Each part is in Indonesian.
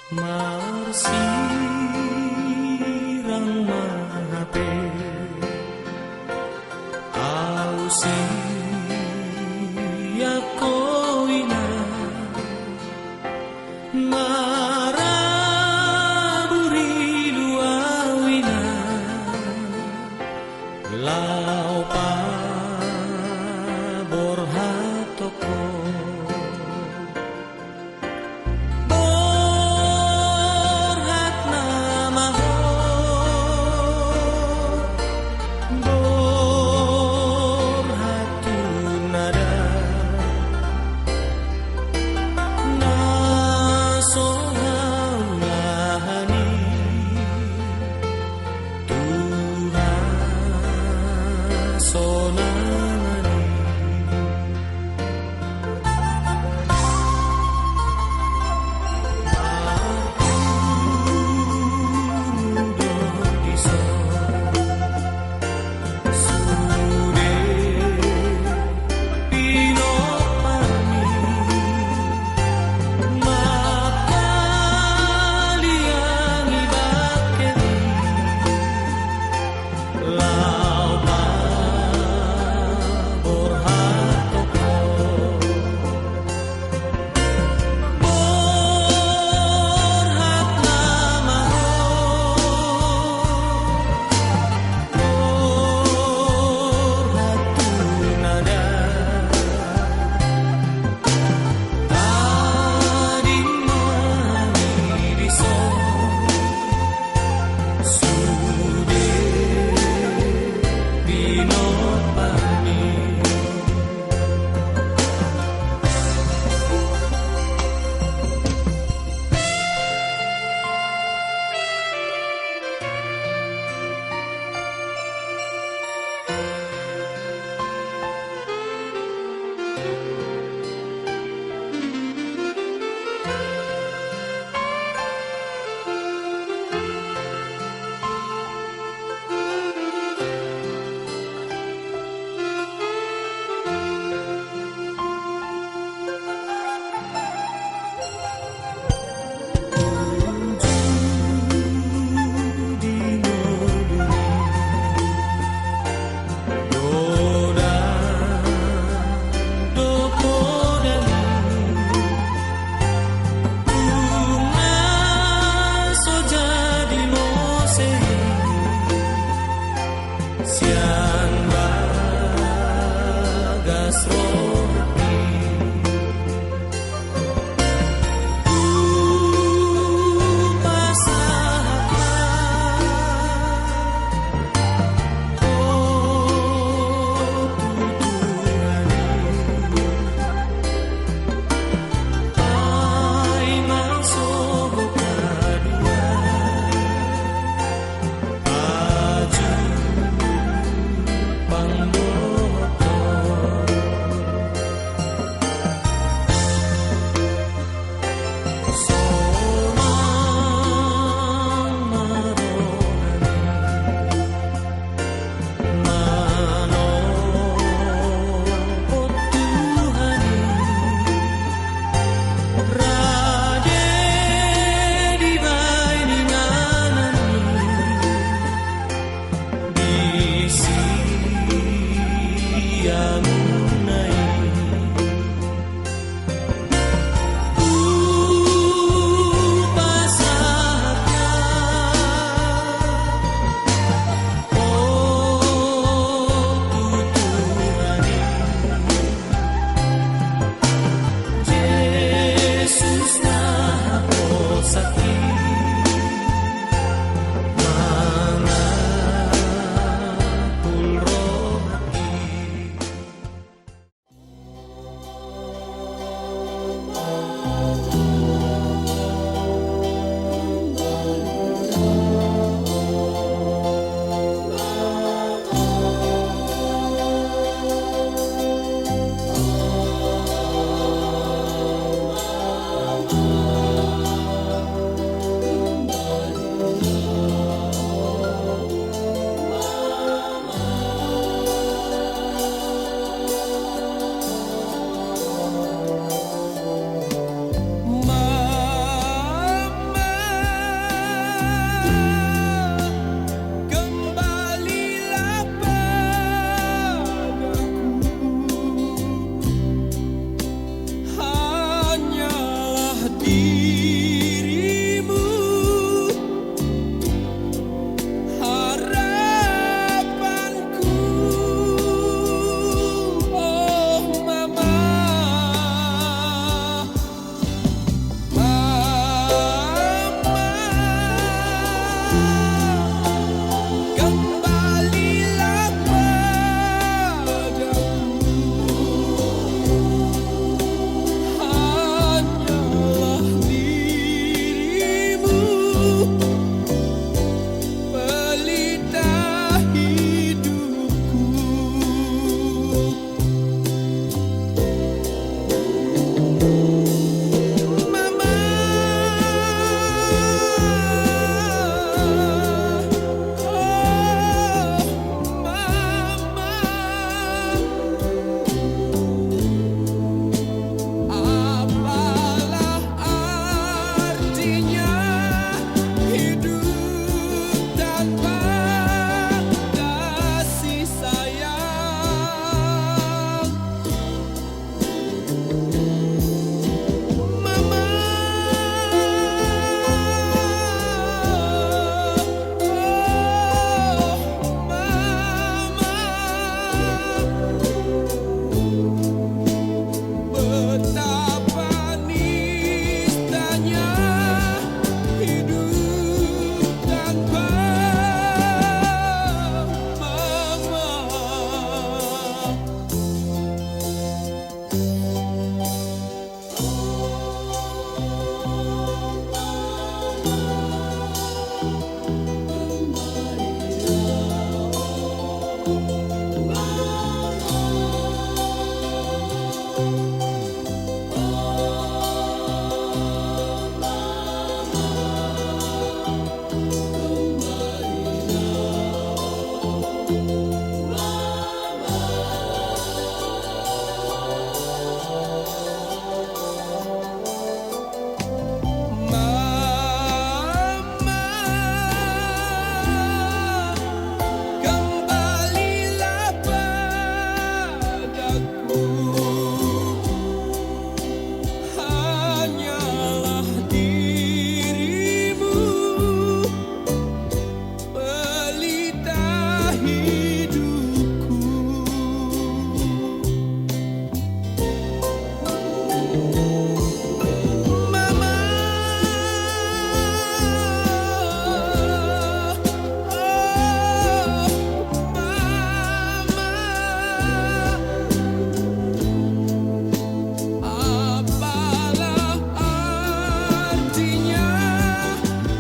Marsirang mahape ausi ya koina maraburi luawina lau pa borhatoko borhatna dirimu, harapanku. Oh mama, kembalilah padaku, hanyalah dirimu, pelita hidupku. Mama, apalah artinya hidup tanpa kasih sayang? Mama, betapa nistanya hidup tanpa mama. Kembalilah padaku, hanyalah dirimu, pelita hidupku. Mama, apalah artinya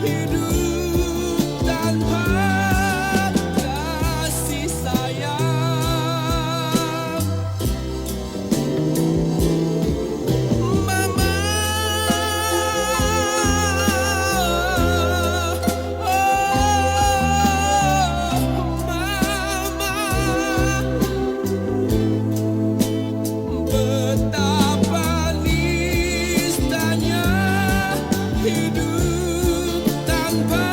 hidup tanpa kasih sayang? Mama, betapa nistanya hidup tanpa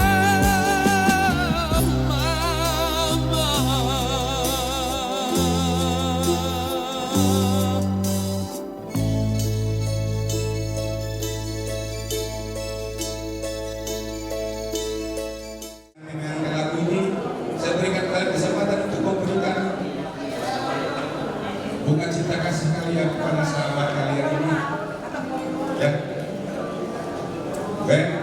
mama. Dengan lagu ini, saya berikan kalian kesempatan untuk memberikan bunga cinta kasih kalian kepada sahabat kalian ini. Ya, baik.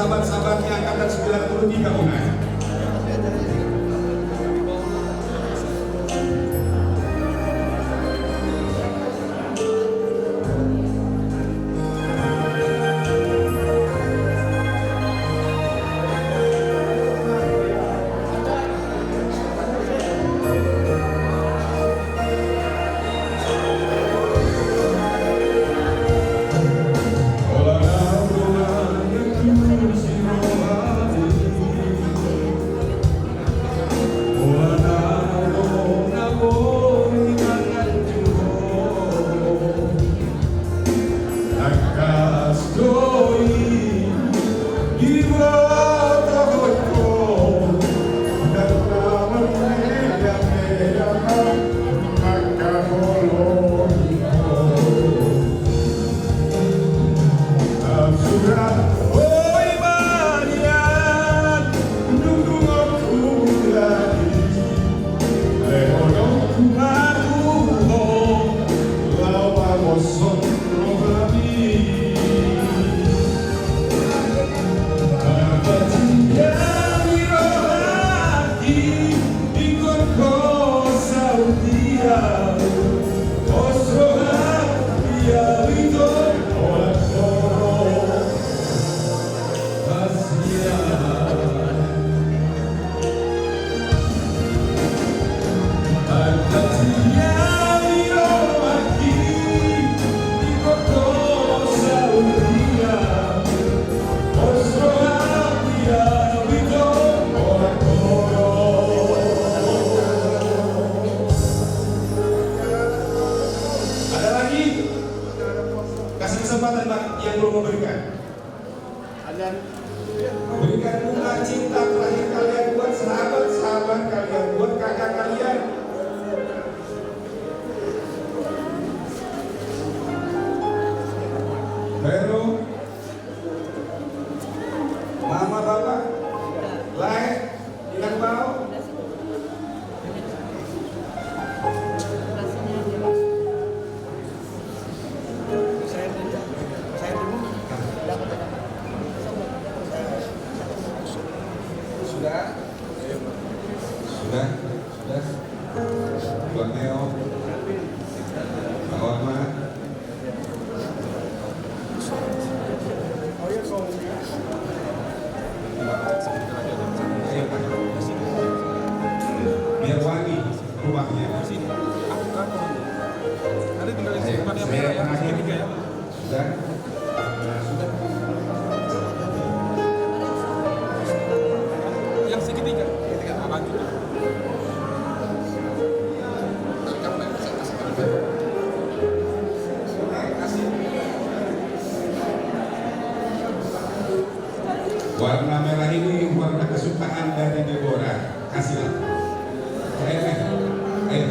sahabat-sahabatnya angkatan 93 Unai. Kasih kesempatan Pak yang belum memberikan. Berikan bunga cinta terakhir kalian buat sahabat-sahabat kalian, buat kakak kalian. Halo, mama bapak, lain, bilang mau. Sudah, Buat Neo, Pak Warma. Biar wangi rumahnya. Saya terakhir. Sudah. Yang segitiga. Warna merah ini warna kesukaan dari Deborah. Kasihlah. Ayo,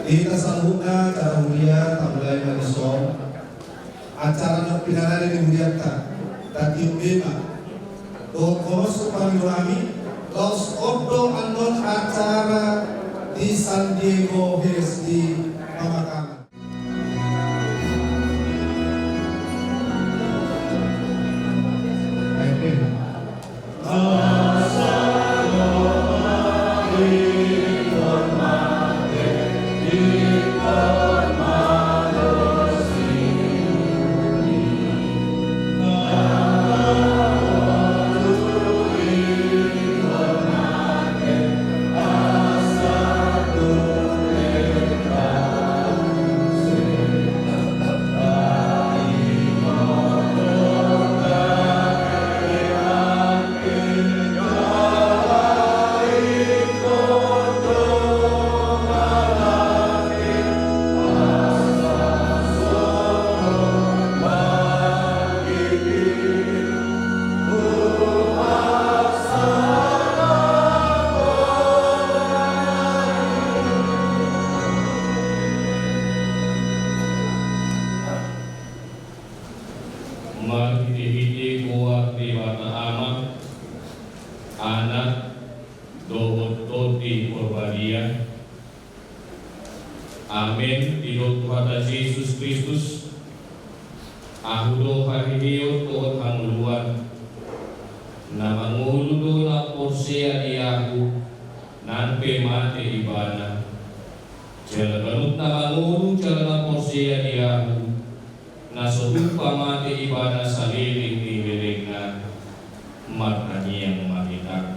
Ita sanghuna cara huria tamulai manisom acara nak pinara di huria tadi bema do konos pamilami Los Odo anon acara di San Diego Hills di pemakaman. Mahiti kuat di mata amat anak dohot toti porbadia. Amin. Di Tuhan Yesus Kristus ahudo hahiyo Tuhan hamuluan na manguludo na porsia diyahu nanpe mate ibana jala ganut na mangulu jala na porsia diyahu na sodupa mate ibana sa liling ni liling na matanyang makita.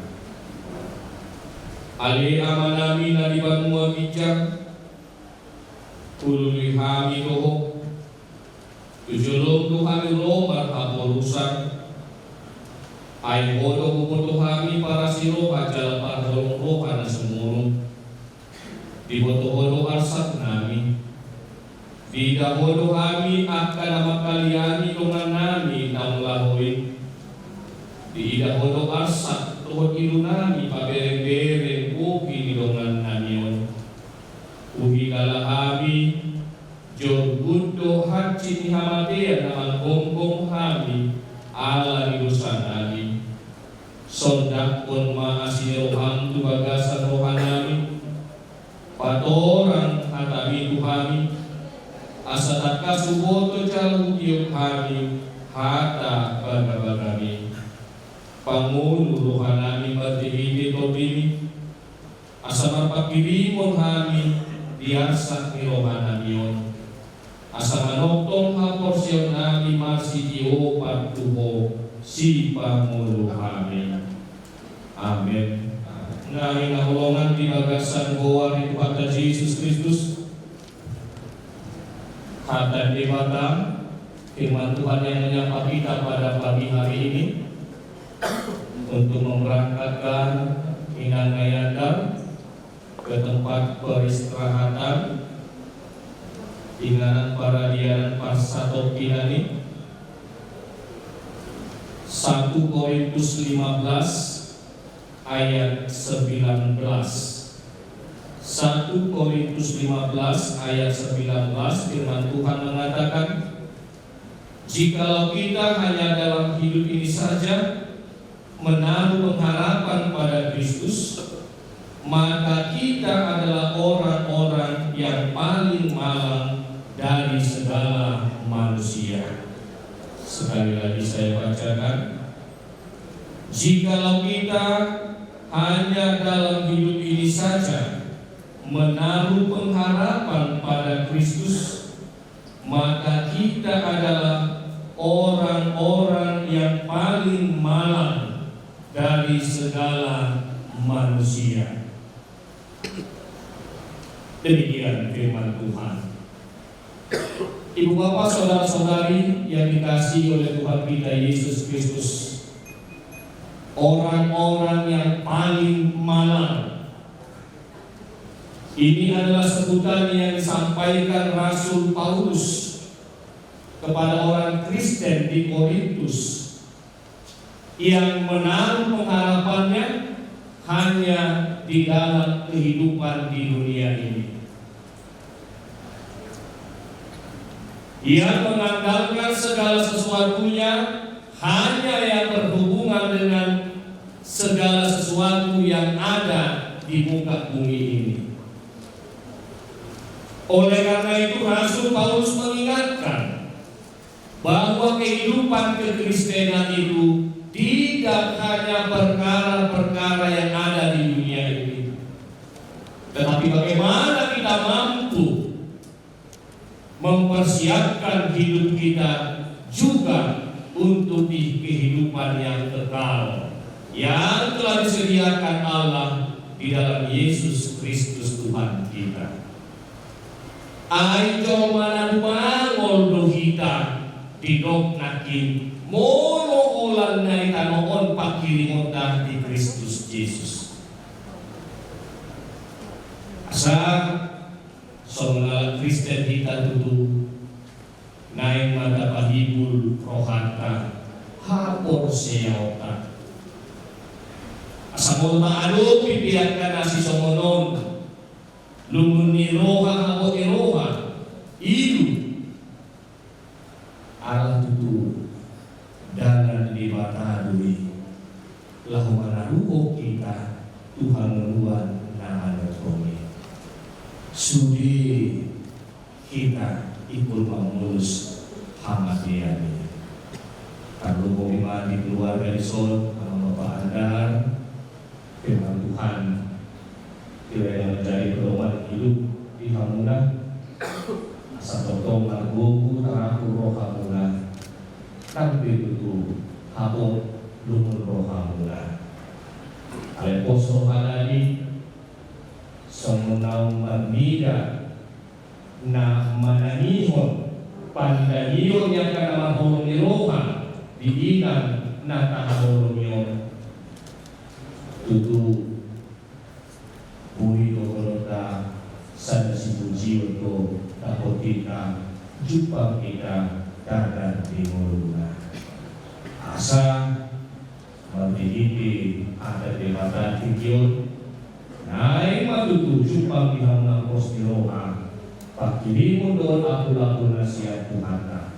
Ali amanami na dibanua bijak ululi hami toho tujulong tuhami romar haporusan ay bodo kuboto hami para siro ajal parholong roka na sumurong di boto-boto arsat nami di dahodo kami akan makaliani dongan nami nang lahoy di dahodo arsat tuhod ilunami pabereng-bereng upi di dongan namion uhi kalahami jor budo haji ni hamatea naman gonggong kami ala di dosa nami sondak pun maasini roham tu bagasan rohanami patorang hatami tuhami asataka suboto jalu tiup hari hata bagabagami pangulu rohanami batihiti tobini asama pakirimon hami diasa ni rohanamion asama noktong haporsyon nami masih diopat tuho si pangulu hami. Amin. Nanging nahulungan di bagasan goa ni Tuhan Yesus Kristus kata di batang firman Tuhan yang menyapa kita pada pagi hari ini untuk memberangkatkan Inang Ngayandar ke tempat peristirahatan Inganan para dianan Pasato Kinani 1 Korintus 15 ayat 19. 1 Korintus 15 ayat 19 firman Tuhan mengatakan, jikalau kita hanya dalam hidup ini saja menaruh pengharapan pada Kristus, maka kita adalah orang-orang yang paling malang dari segala manusia. Sekali lagi saya bacakan, jikalau kita hanya dalam hidup ini saja menaruh pengharapan pada Kristus, maka kita adalah orang-orang yang paling malang dari segala manusia. Demikian firman Tuhan. Ibu bapak saudara-saudari yang dikasihi oleh Tuhan kita Yesus Kristus, orang-orang yang paling malang, ini adalah sebutan yang disampaikan Rasul Paulus kepada orang Kristen di Korintus yang menaruh pengharapannya hanya di dalam kehidupan di dunia ini. Ia mengandalkan segala sesuatunya hanya yang berhubungan dengan segala sesuatu yang ada di muka bumi ini. Oleh karena itu Rasul Paulus mengingatkan bahwa kehidupan kekristenan itu tidak hanya perkara-perkara yang ada di dunia ini, tetapi bagaimana kita mampu mempersiapkan hidup kita juga untuk di kehidupan yang kekal yang telah disediakan Allah di dalam Yesus Kristus Tuhan kita. Ayo manadumangol dohita didok nakin mono ulan na itanoon pakirimon di Kristus Yesus. Asa soalnya Kristen kita tutu naik mata pahibul rohata hapor seyauta. Asa mo maalo pipiyatkan nasi somonon lumun ni roha hapor ni roha ilu Allah tutu dan di mata dui lahu manaruho kita Tuhan meluan nama kami. Sudi kita ikut mengurus hamadiani. Kalau mau di keluarga di Sol, kalau Bapak Andar, firman Tuhan yang menjadi pedoman hidup di Hamuna, asal totong margoku teraku roh Hamuna, tapi itu habo lumun roh Hamuna. Alepos roh Hanani semenau mamida na mananihon pandaniyon yang kana mahulong ni roha diinan na tahulong yon tutu buhi dokolota sa nasibujiyo to takot kita jupang kita dadan di muluna asa mabihiti ada di mata tinggiyon naik matutuju pagihang ng Kostiroha pagkilimon doon ako na siya Tuhana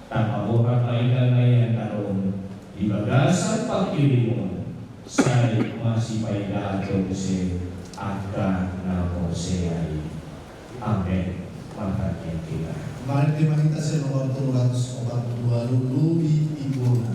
tamahoran kainan na yan karoon ibagasan pagkilimon sa masih paidato si Aka na Moseyay. Amen. Makakin kita. Mari kita sa nomor 342 Lubi Ibuna.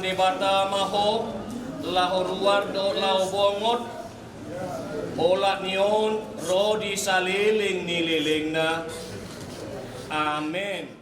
debata maho lahoruar do lau bongot bola nion rodi saliling nililingna. Amin.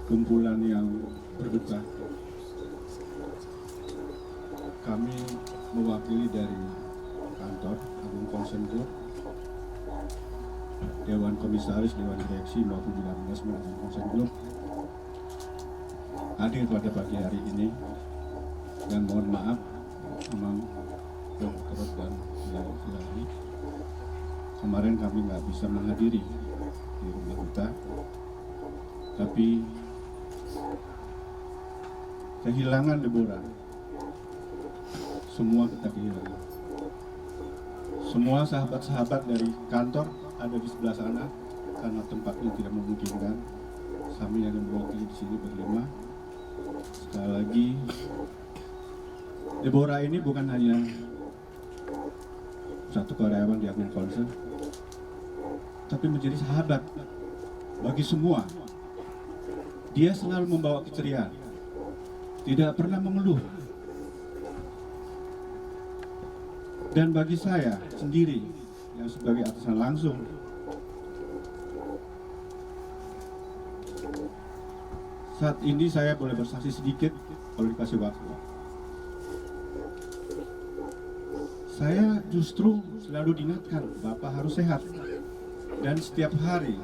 Kumpulan yang berduka, kami mewakili dari kantor Agung Concern Group, Dewan Komisaris, Dewan Direksi maupun juga manajemen Agung Concern Group hadir pada pagi hari ini, dan mohon maaf memang Dr. dan Hilali kemarin kami nggak bisa menghadiri di rumah duka, tapi kehilangan Deborah, semua kita kehilangan. Semua sahabat-sahabat dari kantor ada di sebelah sana karena tempatnya tidak memungkinkan. Kami yang mewakili di sini berlima. Sekali lagi, Deborah ini bukan hanya satu karyawan di Agung Concern, tapi menjadi sahabat bagi semua. Dia selalu membawa keceriaan, tidak pernah mengeluh. Dan bagi saya sendiri yang sebagai atasan langsung, saat ini saya boleh bersaksi sedikit kalau dikasih waktu. Saya justru selalu diingatkan, Bapak harus sehat. Dan setiap hari,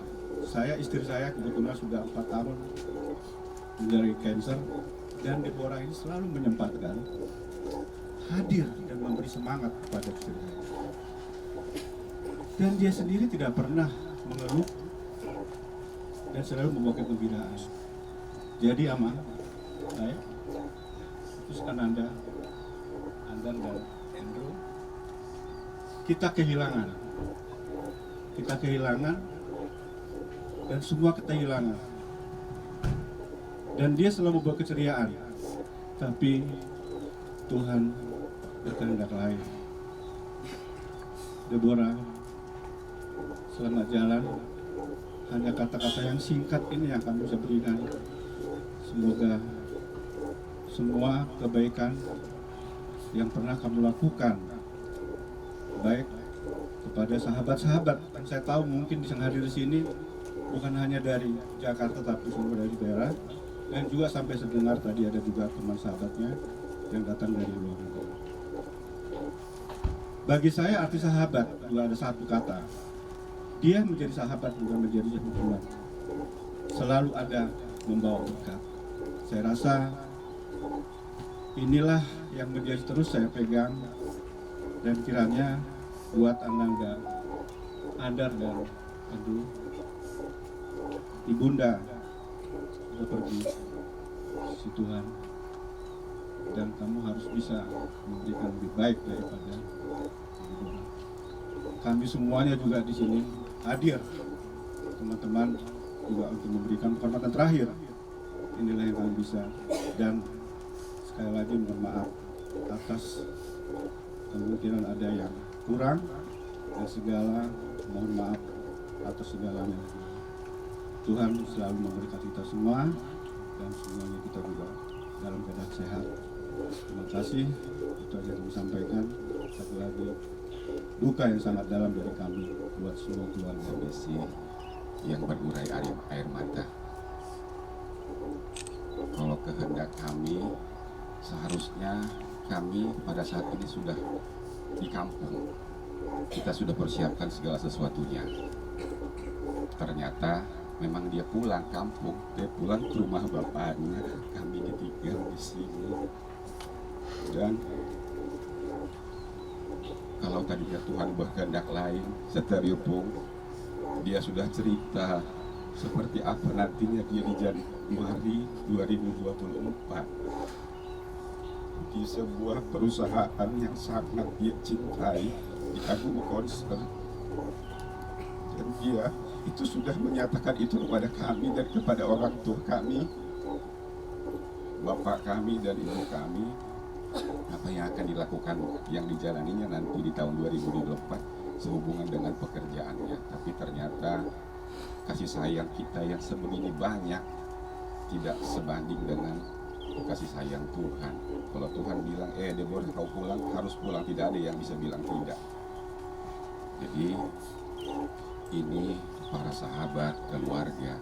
istri saya kebetulan sudah 4 tahun menderita kanker, dan Deborah ini selalu menyempatkan hadir dan memberi semangat kepada istri saya. Dan dia sendiri tidak pernah mengeluh, dan selalu membawa kegembiraan. Jadi Ama, saya putuskan Anda dan Andrew, kita kehilangan dan semua kehilangan. Dan dia selalu membawa keceriaan, tapi Tuhan berkehendak lain. Deborah, selamat jalan. Hanya kata-kata yang singkat ini yang kami bisa berikan. Semoga semua kebaikan yang pernah kamu lakukan, baik kepada sahabat-sahabat yang saya tahu mungkin bisa hadir di sini, bukan hanya dari Jakarta tapi semua dari daerah, dan juga sampai sedengar tadi ada juga teman sahabatnya yang datang dari luar negeri. Bagi saya arti sahabat juga ada satu kata. Dia menjadi sahabat bukan menjadi hubungan. Selalu ada membawa berkat. Saya rasa inilah yang menjadi terus saya pegang, dan kiranya buat Ananda, Andar dan Andrew, Ibunda sudah pergi si Tuhan, dan kamu harus bisa memberikan lebih baik daripada Ibunda. Kami semuanya juga di sini hadir, teman-teman juga untuk memberikan penghormatan terakhir. Inilah yang kami bisa, dan sekali lagi mohon maaf atas kemungkinan ada yang kurang, dan segala mohon maaf atas segalanya. Tuhan selalu memberkati kita semua, dan semuanya kita juga dalam keadaan sehat. Terima kasih, itu aja yang kami sampaikan. Satu lagi, duka yang sangat dalam dari kami buat semua keluarga. Kondisi yang berurai air mata. Kalau kehendak kami, seharusnya kami pada saat ini sudah di kampung. Kita sudah persiapkan segala sesuatunya. Ternyata memang dia pulang kampung, dia pulang ke rumah bapaknya. Kami ditinggal di sini. Dan kalau tadinya Tuhan berkehendak lain, setelipun dia sudah cerita seperti apa nantinya dia di Januari 2024 di sebuah perusahaan yang sangat dia cintai di Agung Konser, dan dia itu sudah menyatakan itu kepada kami dan kepada orang tua kami, bapak kami dan ibu kami, apa yang akan dilakukan yang dijalaninya nanti di tahun 2024 sehubungan dengan pekerjaannya. Tapi ternyata kasih sayang kita yang sebegini banyak tidak sebanding dengan kasih sayang Tuhan. Kalau Tuhan bilang, Deborah kau pulang, harus pulang, tidak ada yang bisa bilang tidak. Jadi ini para sahabat, keluarga,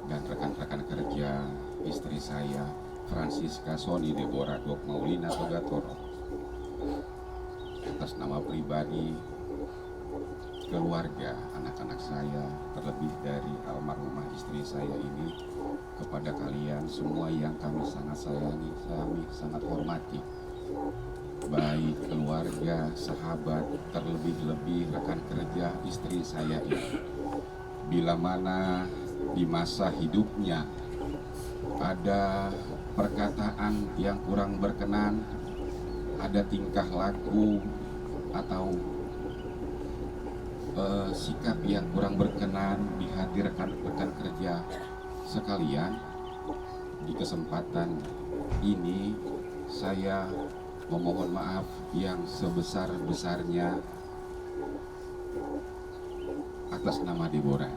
dan rekan-rekan kerja, istri saya, Francisca Sony Deborah Dok Maulina Togatoro, atas nama pribadi, keluarga, anak-anak saya, terlebih dari almarhumah istri saya ini, kepada kalian semua yang kami sangat sayangi, kami sangat hormati, baik keluarga, sahabat, terlebih-lebih rekan kerja istri saya ini. Bila mana di masa hidupnya ada perkataan yang kurang berkenan, ada tingkah laku atau sikap yang kurang berkenan di hati rekan-rekan kerja sekalian, di kesempatan ini saya memohon maaf yang sebesar-besarnya atas nama Deborah.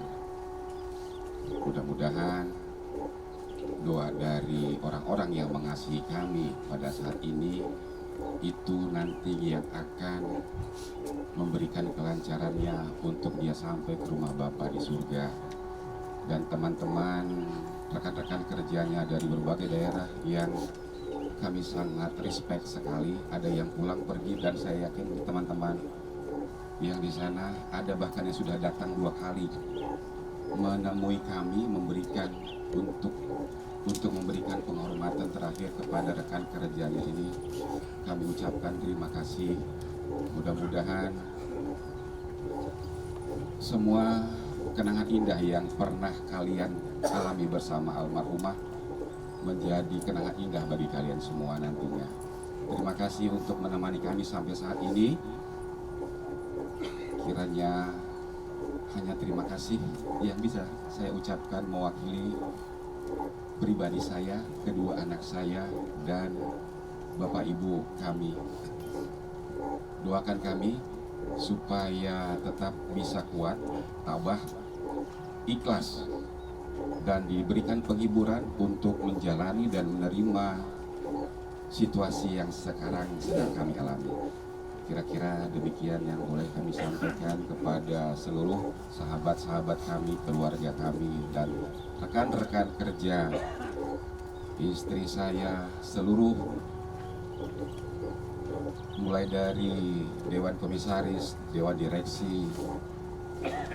Mudah-mudahan doa dari orang-orang yang mengasihi kami pada saat ini itu nanti yang akan memberikan kelancarannya untuk dia sampai ke rumah Bapa di surga. Dan teman-teman, rekan-rekan kerjanya dari berbagai daerah yang kami sangat respect sekali, ada yang pulang pergi, dan saya yakin teman-teman yang di sana ada bahkan yang sudah datang 2 kali menemui kami, memberikan untuk memberikan penghormatan terakhir kepada rekan kerjanya ini. Kami ucapkan terima kasih. Mudah-mudahan semua kenangan indah yang pernah kalian alami bersama almarhumah menjadi kenangan indah bagi kalian semua nantinya. Terima kasih untuk menemani kami sampai saat ini. Kiranya hanya terima kasih yang bisa saya ucapkan mewakili pribadi saya, kedua anak saya, dan Bapak Ibu kami. Doakan kami supaya tetap bisa kuat, tabah, ikhlas, dan diberikan penghiburan untuk menjalani dan menerima situasi yang sekarang sedang kami alami. Kira-kira demikian yang boleh kami sampaikan kepada seluruh sahabat-sahabat kami, keluarga kami, dan rekan-rekan kerja, istri saya, seluruh, mulai dari Dewan Komisaris, Dewan Direksi,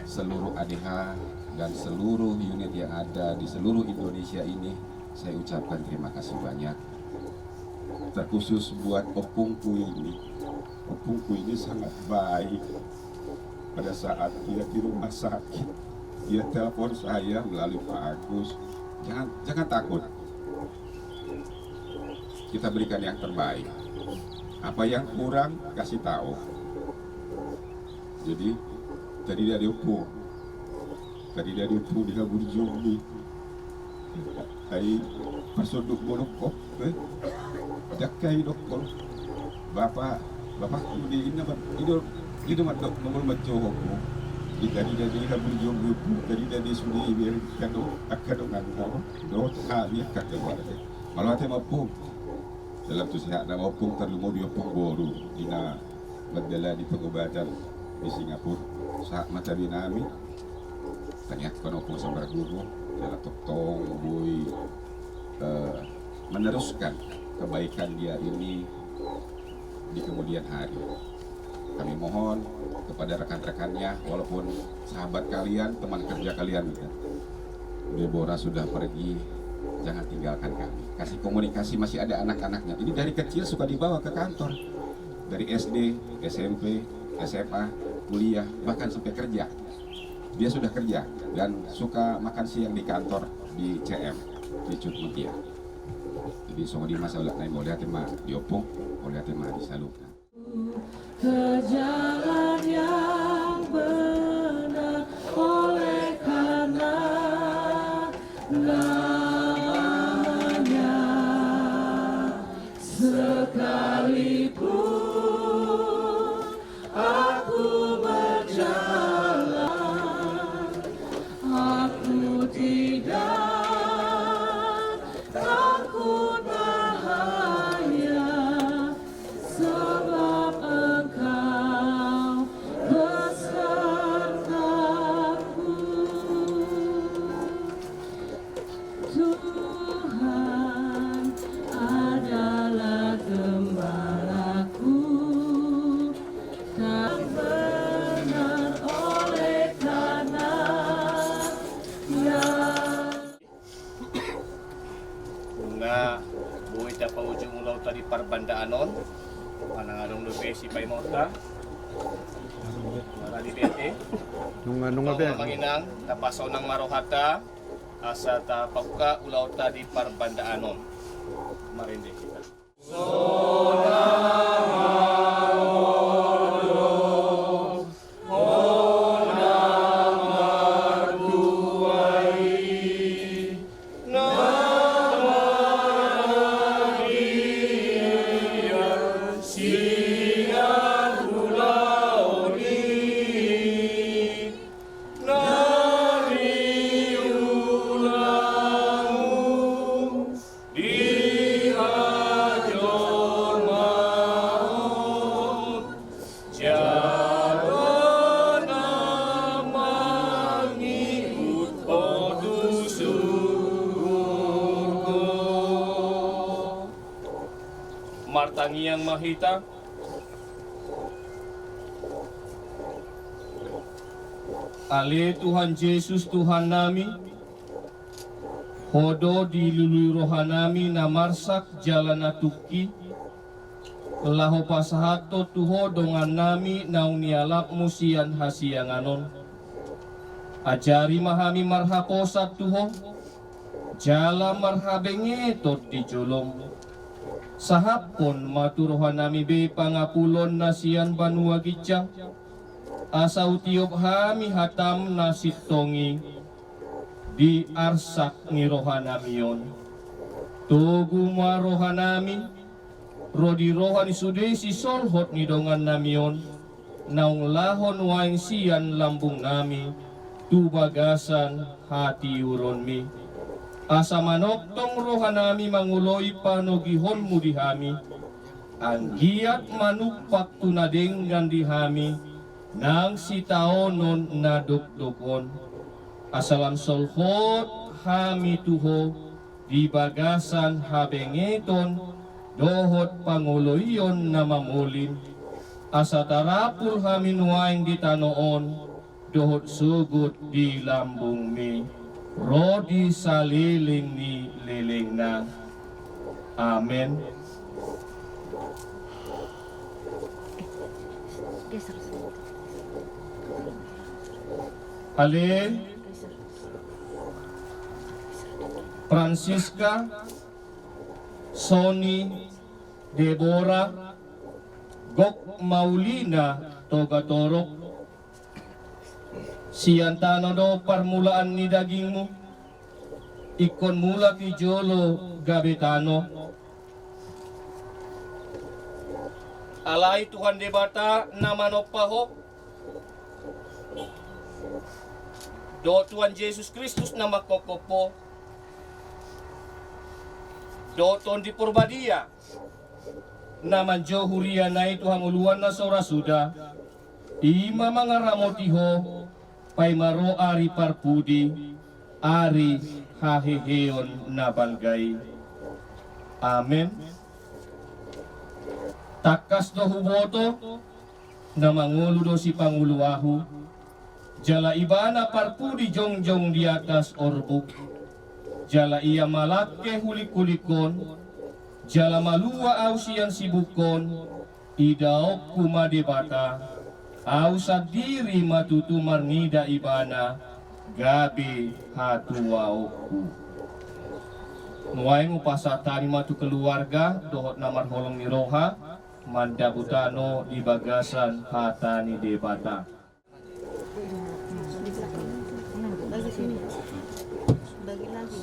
seluruh ADH, dan seluruh unit yang ada di seluruh Indonesia ini, saya ucapkan terima kasih banyak. Terkhusus buat opungku ini. Opungku ini sangat baik. Pada saat dia di rumah sakit, dia telepon saya melalui Pak Agus. Jangan takut. Kita berikan yang terbaik. Apa yang kurang, kasih tahu. Jadi, tadi dia opung. Dia berjumpa. Ay pasudok bolokok. Jakai doktor. Bapak di ini madok nomor macoho ko. Tadi dia berjumpa. Tadi dia sudah biar kadongan do kami kakak. Malah teh mapung. Dalam tu sihat na mapung terlalu dia pung boru dina madala di pengobatan di Singapura. Saat mata binami tanya kono pung sambar guru dalam tong boy meneruskan kebaikan dia ini di kemudian hari. Kami mohon kepada rekan-rekannya, walaupun sahabat kalian, teman kerja kalian, Deborah sudah pergi, jangan tinggalkan kami. Kasih komunikasi, masih ada anak-anaknya. Ini dari kecil suka dibawa ke kantor, dari SD, SMP, SMA, kuliah, bahkan sampai kerja. Dia sudah kerja dan suka makan siang di kantor di CM, di Cutmutia. Jadi semua di masa lain boleh tema diopong, boleh tema disalurkan. Ke jalan yang benar oleh karena namanya, sekalipun aku berjalan, aku tidak takut bahaya, sebab Engkau besertaku. Tuhan adalah gembalaku, tak benar oleh karena nga buhay ta pa ujung ulaw ta di Parbandaanon panangalong lupi si Paimota para di bete Nung manginang tapasaw ng marohata asa ta pagka ulaw ta di Parbandaanon marindi kita Martangiang mahita Ali Tuhan Yesus Tuhan nami hodo dilului rohanami namarsak jalan atuki laho pasahato tuho dongan nami naunialap musian hasianganon Ajari mahami marhaposat Tuho, jala marhabenge tot di jolong. Sahapon maturohan nami be pangapulon nasian banua gicah. Asa utiop hami hatam nasit tongi di arsak ni rohanamion. Tugu ma rohanami, rodi rohani sudesi solhot ni dongan namion. Naung lahon waing sian lambung nami, tu bagasan hati uron mi. Asa manoktong rohanami manguloi panogihonmu di hami. Anggiat manupak tunadenggan di hami, nang sitaonon nadok-dokon. Asalam solhot hami tuho, di bagasan habengeton, dohot panguloyon na mamulin. Asa tarapul hami nuaing di tanoon, dohot sugut di lambung mi. Rodi saliling ni liling na. Amen. Halil Francisca, Sony, Deborah, Gok Maulina, Togatorok, siyantano do parmulaan ni dagingmu, ikon mula ki Jolo Gabetano. Alay Tuhan debata namanopaho, do Tuhan Yesus Kristus na makokopo, do ton di Purbadia, naman jo huria na ito hanguluan na sora suda, ima mga ramotiho, pay maro ari parpudi, ari haheheon na balgay. Amen. Takas do huboto, na mangulo do si Panguluahu, jala ibana parpudi jongjong di atas orbuk, jala iya malake hulik-hulikon, jala malua ausian sibukon, idaok kumadebata, ausa diri matutu marnida ibana, gabi hatuwaoku. Nuay mo pasatani matu keluarga, dohot namar holong ni roha, mandabutano di bagasan hatani debata. Bagi sini. Bagi lagi.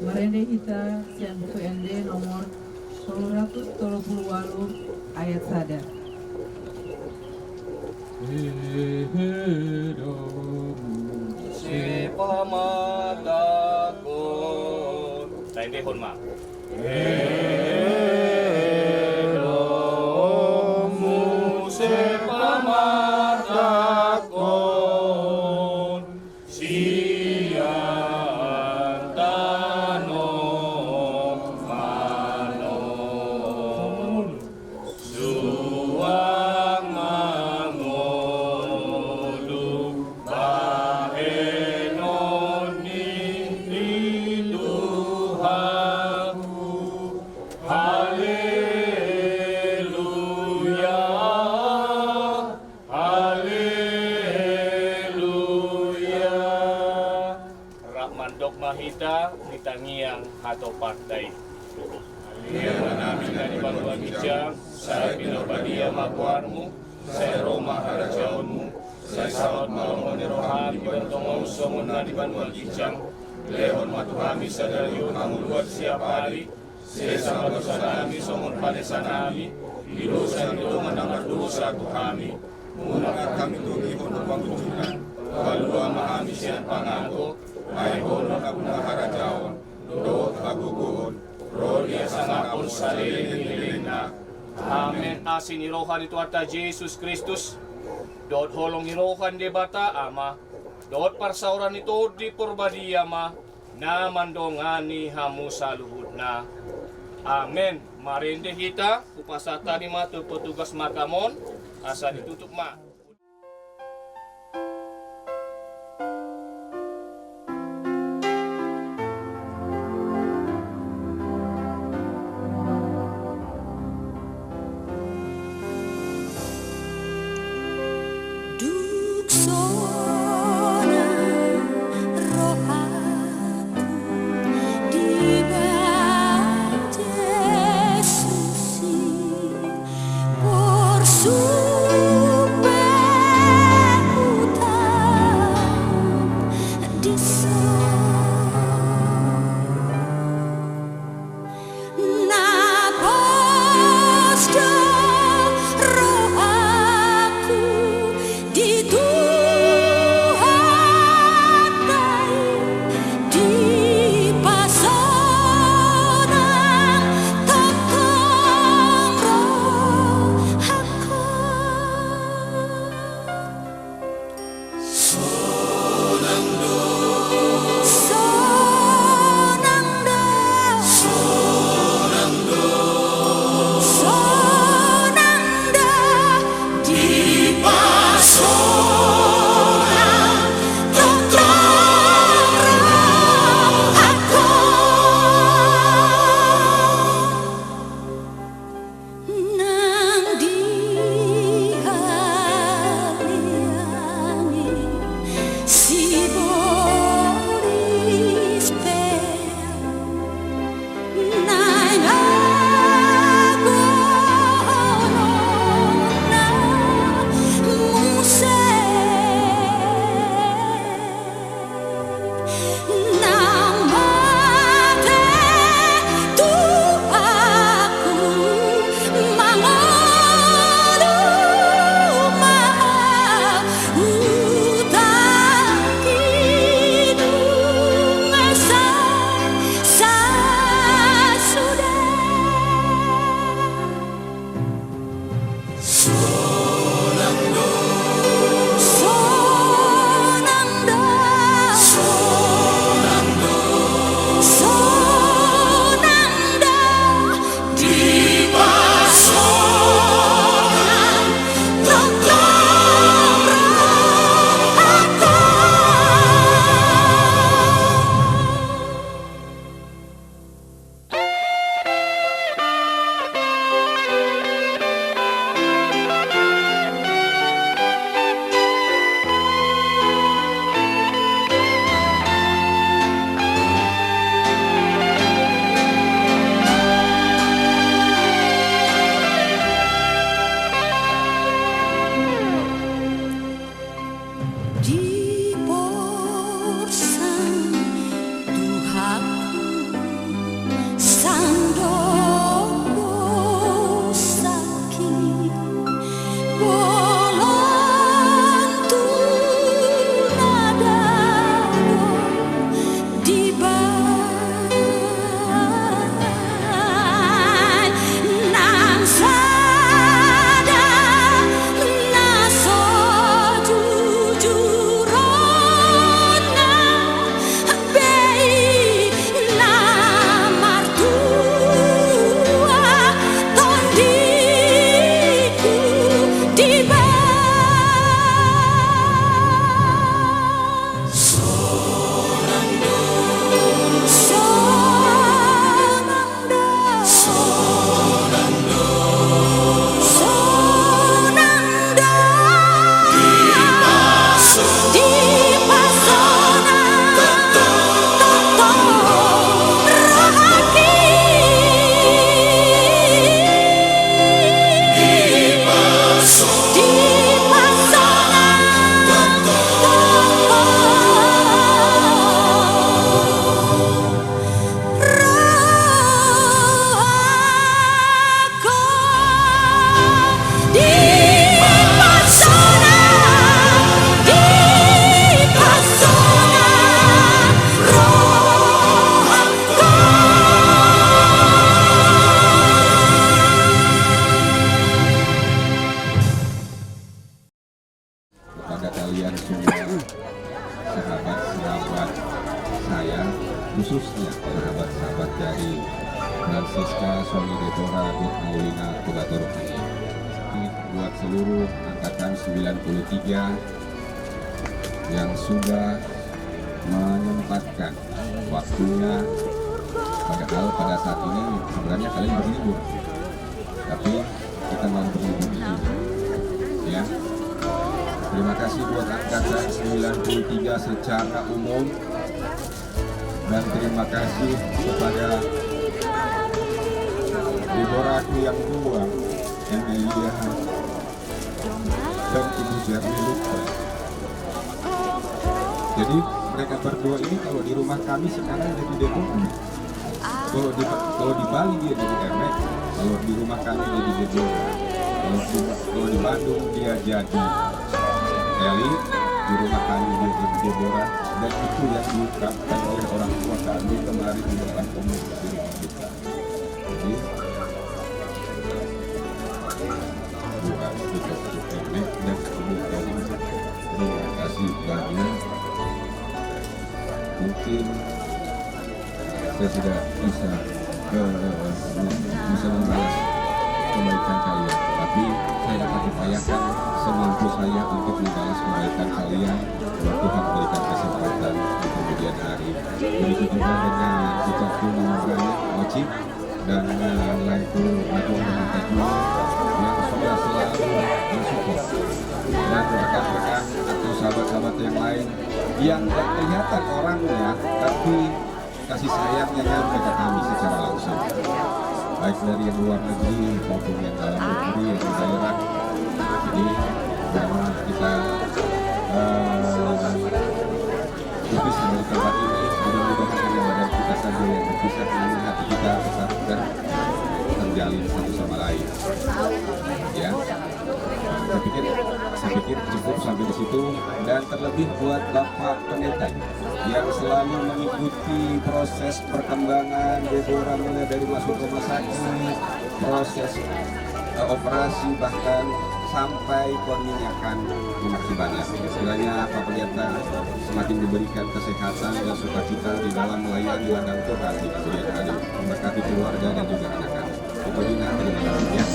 Marende kita siang buku ND nomor 138 ayat sada. Sepamatakon. Tayo dehon ma. Elomu sepamatakon. Mandok mahita nitangiang hato partai. Dia namin na di bantuan kijang, sa pinabadia makuarmu, sa Roma harajaonmu, sa sawat malongon ni rohami bentong usomon na di bantuan kijang, lehon matuhami sa dalyo namuluat siap hari, sa dosa nami somon padesan nami, didosa itu menanggar dosa tuhami, munakar kami tuhihon pangkucunan, kalua mahami sian pangago, ay hono kabuna harajaon, doot kaguguhon, Rodia sangapun saliling-liling na. Amen. Asin irohan itu ata Jesus Kristus. Dot holong irohan di bata ama. Dot parsauran itu di purbadia ma. Na mandongani hamu saluhud na. Amen. Marinde kita upasata ni matu petugas makamon. Asa ditutup ma. Duksona rohaku di Yesusi por su khususnya sahabat-sahabat dari Francisca Suami Deborah Maulina Kurator ini, buat seluruh angkatan 93 yang sudah menyempatkan waktunya, padahal pada saat ini sebenarnya kalian berlibur, tapi kita malah berlibur di sini. Ya, terima kasih buat angkatan 93 secara umum, dan terima kasih kepada Deborahku yang tua, Emilia dan Ibu Jeremy Lupa. Jadi mereka berdua ini kalau di rumah kami sekarang jadi Deborah. Kalau di Bali dia jadi Emek, kalau di rumah kami jadi Deborah. Kalau di Bandung dia jadi Eli, di rumah kami dia jadi Deborah, dan itu yang diungkapkan oleh orang tua kami kemarin di dalam komunitas di rumah kita. Jadi buat kita Emek dan kemudian terima kasih banyak. Mungkin saya tidak bisa membalas kebaikan kalian, tapi saya dapat upayakan semampu saya untuk membalas kebaikan kalian. Buat Tuhan berikan kesempatan di kemudian hari. Begitu juga dengan ucap nama saya Wajib dan lagu dengan Tekno yang sudah selalu mensupport, dan rekan-rekan atau sahabat-sahabat yang lain yang tidak kelihatan orangnya tapi kasih sayangnya nyampe ke kami secara langsung, baik dari yang luar negeri maupun yang dalam negeri, yang di daerah. Jadi memang kita berpisah dari tempat ini, mudah-mudahan hanya badan kita saja yang berpisah, namun hati kita tetap terjalin satu sama lain. Ya, saya pikir cukup sampai di situ, dan terlebih buat Bapak Pendeta yang selalu mengikuti proses perkembangan Deborah, mulai dari masuk rumah sakit, proses operasi, bahkan sampai peminyakan minyak banyak. Kiranya Pak Pendeta semakin diberikan kesehatan dan sukacita di dalam melayani ladang Tuhan di kemudian hari, memberkati keluarga dan juga anak-anak. Itu terima kasih ya.